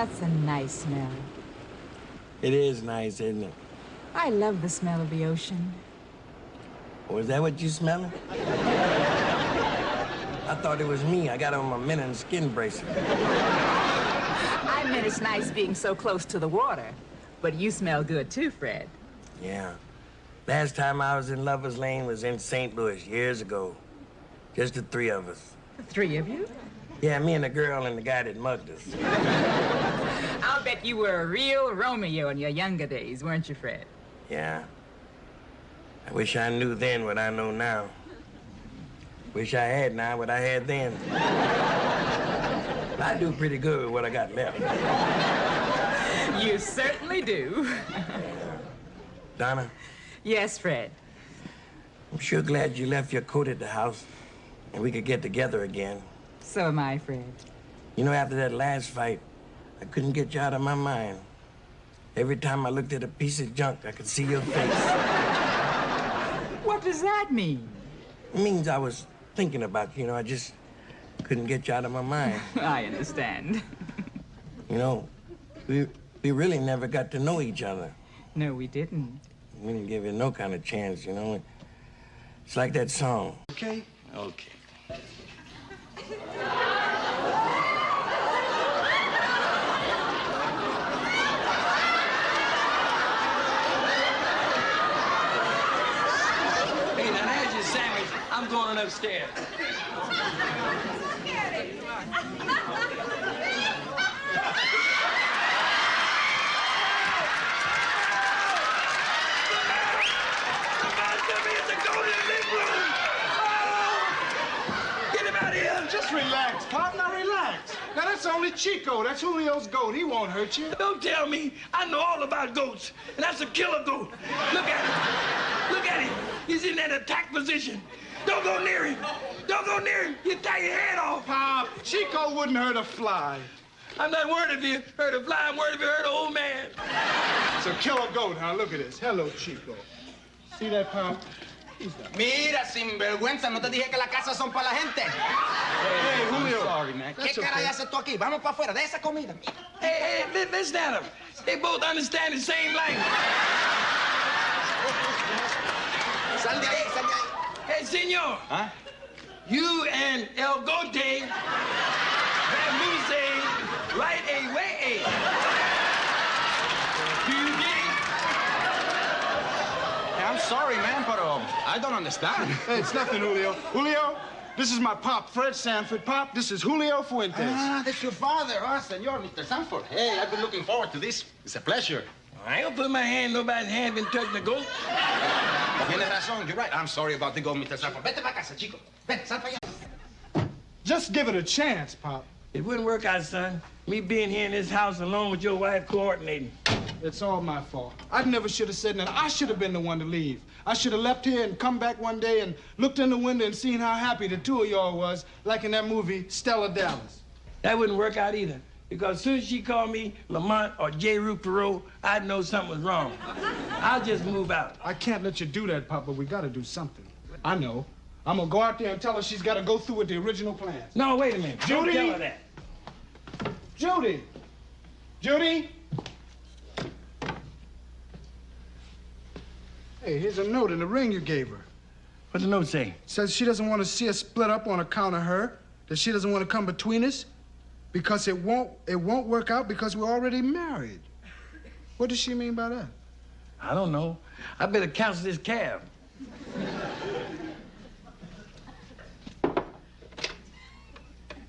That's a nice smell. It is nice, isn't it? I love the smell of the ocean. Oh, is that what you smelling? I thought it was me. I got on my Menon skin bracelet. I meant it's nice being so close to the water. But you smell good too, Fred. Yeah. Last time I was in Lover's Lane was in St. Louis years ago. Just the three of us. The three of you? Yeah, me and the girl and the guy that mugged us. I'll bet you were a real Romeo in your younger days, weren't you, Fred? Yeah. I wish I knew then what I know now. Wish I had now what I had then. I do pretty good with what I got left. You certainly do. Donna? Yes, Fred. I'm sure glad you left your coat at the house and we could get together again. So am I, Fred. You know, after that last fight, I couldn't get you out of my mind. Every time I looked at a piece of junk, I could see your face. What does that mean? It means I was thinking about you, I just couldn't get you out of my mind. I understand. You know, we really never got to know each other. No, we didn't. We didn't give you no kind of chance, It's like that song. Okay? Okay. Hey, now there's your sandwich. I'm going upstairs. Just relax, partner, relax. Now, that's only Chico. That's Julio's goat. He won't hurt you. Don't tell me. I know all about goats, and that's a killer goat. Look at him. Look at him. He's in that attack position. Don't go near him. Don't go near him. He'll tie your head off. Pop, Chico wouldn't hurt a fly. I'm not worried if you hurt a fly. I'm worried if you hurt an old man. It's a killer goat, huh? Look at this. Hello, Chico. See that, Pop? Mira, sinvergüenza, no te dije que las casas son para la gente. Hey, Julio. Sorry, man. ¿Qué caray haces tú aquí? Vamos para afuera de esa comida. Hey, listen at them. They both understand the same language. Sal de ahí, sal de ahí. Hey, senor. Huh? You and El Gote have Lucy right away. Do you get it? I'm sorry, man, but I don't understand. Hey, it's nothing, Julio. Julio, this is my pop, Fred Sanford. Pop, this is Julio Fuentes. Ah, that's your father, senor, Mr. Sanford. Hey, I've been looking forward to this. It's a pleasure. I ain't gonna put my hand, nobody's hand been touching the goat. Tienes razón, you're right. I'm sorry about the goat, Mr. Sanford. Vete para casa, chico. Ven, sal para allá. Just give it a chance, Pop. It wouldn't work out, son. Me being here in this house alone with your wife coordinating. It's all my fault. I never should have said nothing. I should have been the one to leave. I should have left here and come back one day and looked in the window and seen how happy the two of y'all was, like in that movie, Stella Dallas. That wouldn't work out either. Because as soon as she called me Lamont or J. Rue Perot, I'd know something was wrong. I'll just move out. I can't let you do that, Papa. We gotta do something. I know. I'm gonna go out there and tell her she's gotta go through with the original plans. No, wait a minute. Judy? Don't tell her that. Judy! Judy! Hey, here's a note in the ring you gave her. What's the note say? It says she doesn't want to see us split up on account of her, that she doesn't want to come between us because it won't work out because we're already married. What does she mean by that? I don't know. I better cancel this cab.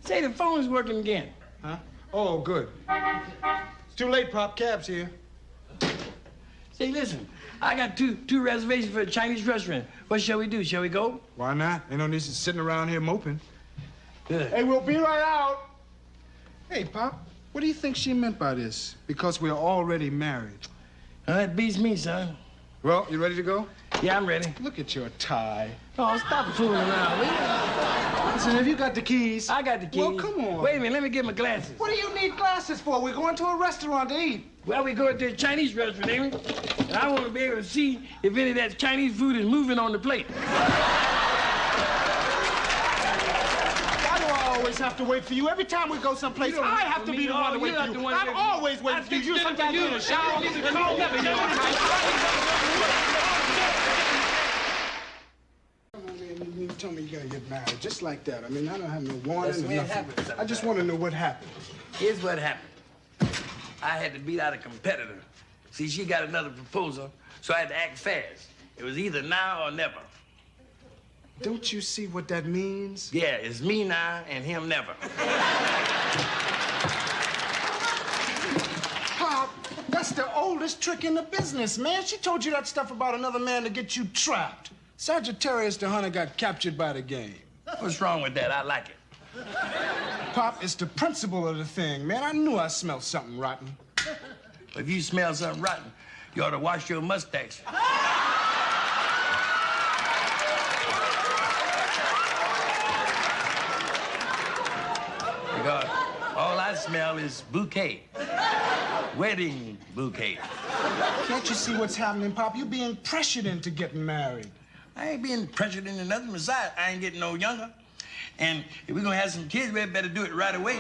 Say, the phone's working again. Huh? Oh, good. It's too late, Pop. Cab's here. Say, listen, I got two reservations for a Chinese restaurant. What shall we do? Shall we go? Why not? Ain't no need to sitting around here moping. Good. Hey, we'll be right out. Hey, Pop, what do you think she meant by this? Because we're already married. That beats me, son. Well, you ready to go? Yeah, I'm ready. Look at your tie. Oh, stop fooling around, will you? Listen, have you got the keys? I got the keys. Well, come on. Wait a minute, let me get my glasses. What do you need glasses for? We're going to a restaurant to eat. Well, we going to a Chinese restaurant, ain't we? And I want to be able to see if any of that Chinese food is moving on the plate. Why do I always have to wait for you? Every time we go someplace, I have to be the one to wait for you. I'm always waiting for you. You sometimes in the shower. You tell me you're gonna get married just like that. I mean, I don't have no warning. I just want to know what happened. Here's what happened. I had to beat out a competitor. See, she got another proposal, so I had to act fast. It was either now or never. Don't you see what that means? Yeah, it's me now and him never. Pop, that's the oldest trick in the business, man. She told you that stuff about another man to get you trapped. Sagittarius the hunter got captured by the game. What's wrong with that? I like it. Pop, it's the principle of the thing, man. I knew I smelled something rotten. If you smell something rotten, you ought to wash your mustache. Because all I smell is bouquet. Wedding bouquet. Can't you see what's happening, Pop? You're being pressured into getting married. I ain't being pressured into nothing. Besides, I ain't getting no younger. And if we're gonna have some kids, we better do it right away.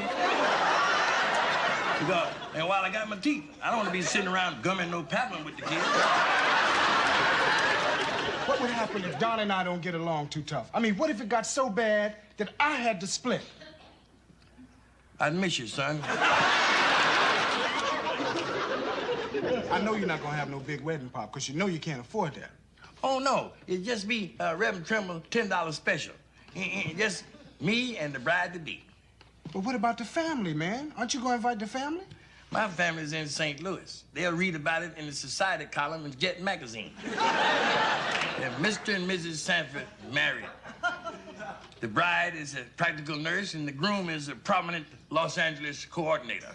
Because, and while I got my teeth, I don't want to be sitting around gumming no pablum with the kids. What would happen if Don and I don't get along too tough? I mean, what if it got so bad that I had to split? I'd miss you, son. I know you're not gonna have no big wedding, Pop, because you know you can't afford that. Oh, no. It'd just be Reverend Trimble $10 special. Just me and the bride-to-be. But what about the family, man? Aren't you gonna invite the family? My family's in St. Louis. They'll read about it in the society column in Jet magazine. They're Mr. and Mrs. Sanford married. The bride is a practical nurse, and the groom is a prominent Los Angeles coordinator.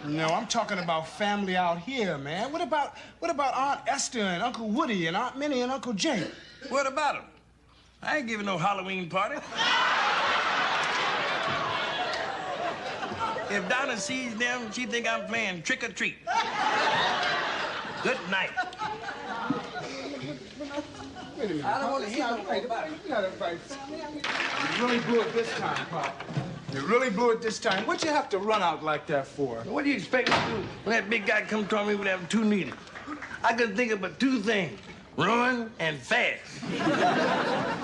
No, I'm talking about family out here, man. What about Aunt Esther and Uncle Woody and Aunt Minnie and Uncle Jake? What about them? I ain't giving no Halloween party. If Donna sees them, she think I'm playing trick or treat. Good night. Wait a minute. I don't want to hear no more about it. You gotta invite family. You really blew it this time, Pop. You really blew it this time. What'd you have to run out like that for? What do you expect me to do when that big guy come to me with them two needles? I couldn't think of but two things. Run and fast.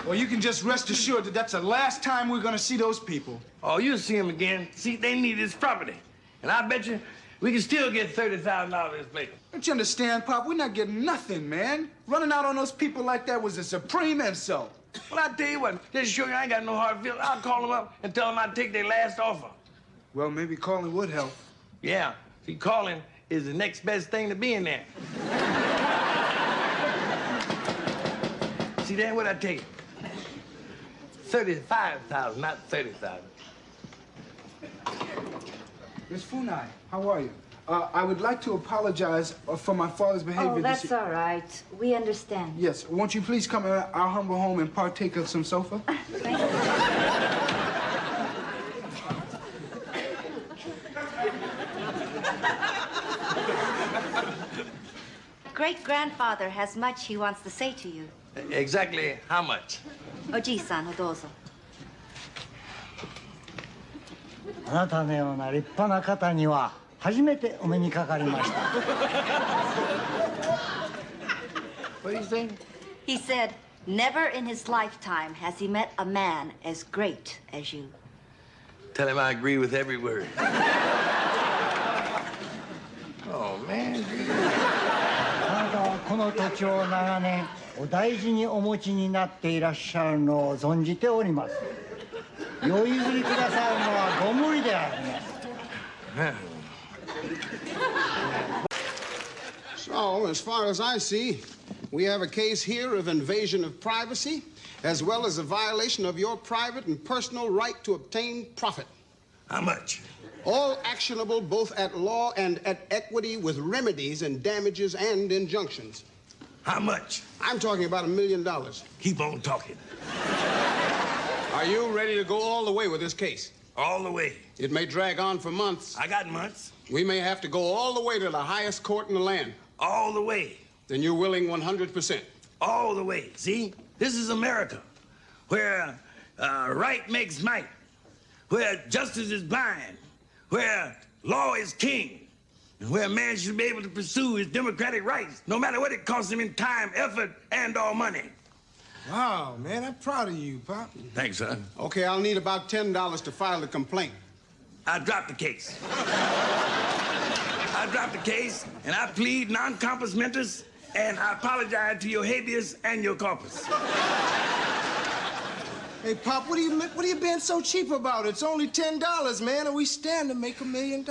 Well, you can just rest assured that that's the last time we're gonna see those people. Oh, you'll see them again. See, they need this property. And I bet you we can still get $30,000 this place. Don't you understand, Pop? We're not getting nothing, man. Running out on those people like that was a supreme insult. Well, I tell you what, just to show you I ain't got no hard feelings, I'll call them up and tell them I'd take their last offer. Well, maybe calling would help. Yeah, see, calling is the next best thing to being there. See, then what I take? 35,000, not 30,000. Miss Funai, how are you? I would like to apologize for my father's behavior. Oh, that's all right. We understand. Yes. Won't you please come to our humble home and partake of some sofa? Thank you. Great-grandfather has much he wants to say to you. Exactly how much? おじいさんをどうぞ。あなたのような立派な方には初めてお目にかかりました。What do you say? He said, never in his lifetime has he met a man as great as you. Tell him I agree with every word. Oh, man. あなたはこの土地を長年お大事にお持ちになっていらっしゃるのを存じております。お譲りくださるのはご無理であります。So, as far as I see, we have a case here of invasion of privacy, as well as a violation of your private and personal right to obtain profit. How much? All actionable both at law and at equity with remedies and damages and injunctions. How much? I'm talking about $1 million. Keep on talking. Are you ready to go all the way with this case? All the way. It may drag on for months. I got months. We may have to go all the way to the highest court in the land. All the way. Then you're willing 100%. All the way. See? This is America. where right makes might, where justice is blind, where law is king, and where a man should be able to pursue his democratic rights, no matter what it costs him in time, effort, and/or money. Wow, man, I'm proud of you, Pop. Thanks, son. Okay, I'll need about $10 to file a complaint. I dropped the case. I dropped the case, and I plead non-compos mentis, and I apologize to your habeas and your corpus. Hey, Pop, what are you being so cheap about? It's only $10, man, and we stand to make $1 million.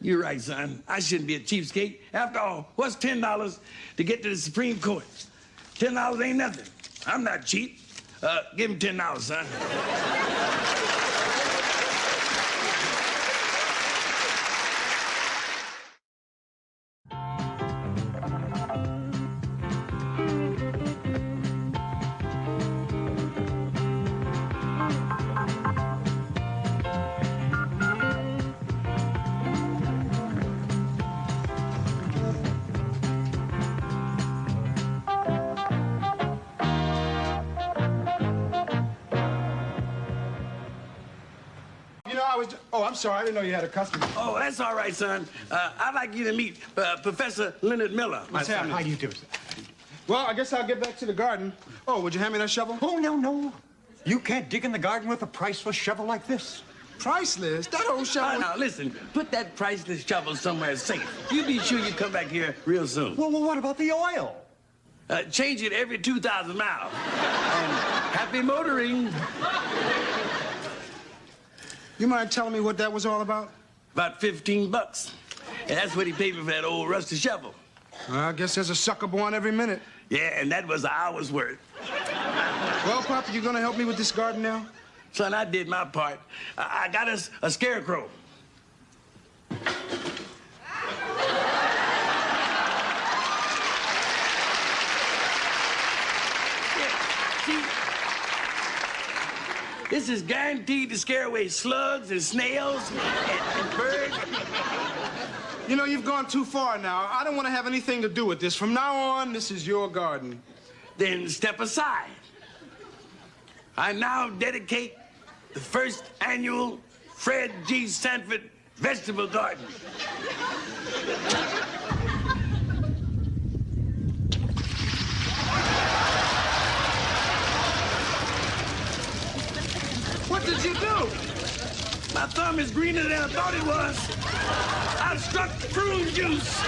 You're right, son. I shouldn't be a cheapskate. After all, what's $10 to get to the Supreme Court? $10 ain't nothing. I'm not cheap. Give him $10, son. Oh, I'm sorry. I didn't know you had a customer. Oh, that's all right, son. I'd like you to meet Professor Leonard Miller. What's happening? How do you do, sir? Well, I guess I'll get back to the garden. Oh, would you hand me that shovel? Oh, no. You can't dig in the garden with a priceless shovel like this. Priceless? That old shovel. Now, listen. Put that priceless shovel somewhere safe. You be sure you come back here real soon. Well, what about the oil? Change it every 2,000 miles. And happy motoring. You mind telling me what that was all about? About $15. And that's what he paid me for that old rusty shovel. Well, I guess there's a sucker born every minute. Yeah, and that was an hour's worth. Well, Papa, you gonna help me with this garden now? Son, I did my part. I got us a scarecrow. This is guaranteed to scare away slugs and snails and birds. You know, you've gone too far now. I don't want to have anything to do with this. From now on, this is your garden. Then step aside. I now dedicate the first annual Fred G. Sanford Vegetable Garden. What did you do? My thumb is greener than I thought it was. I struck prune juice.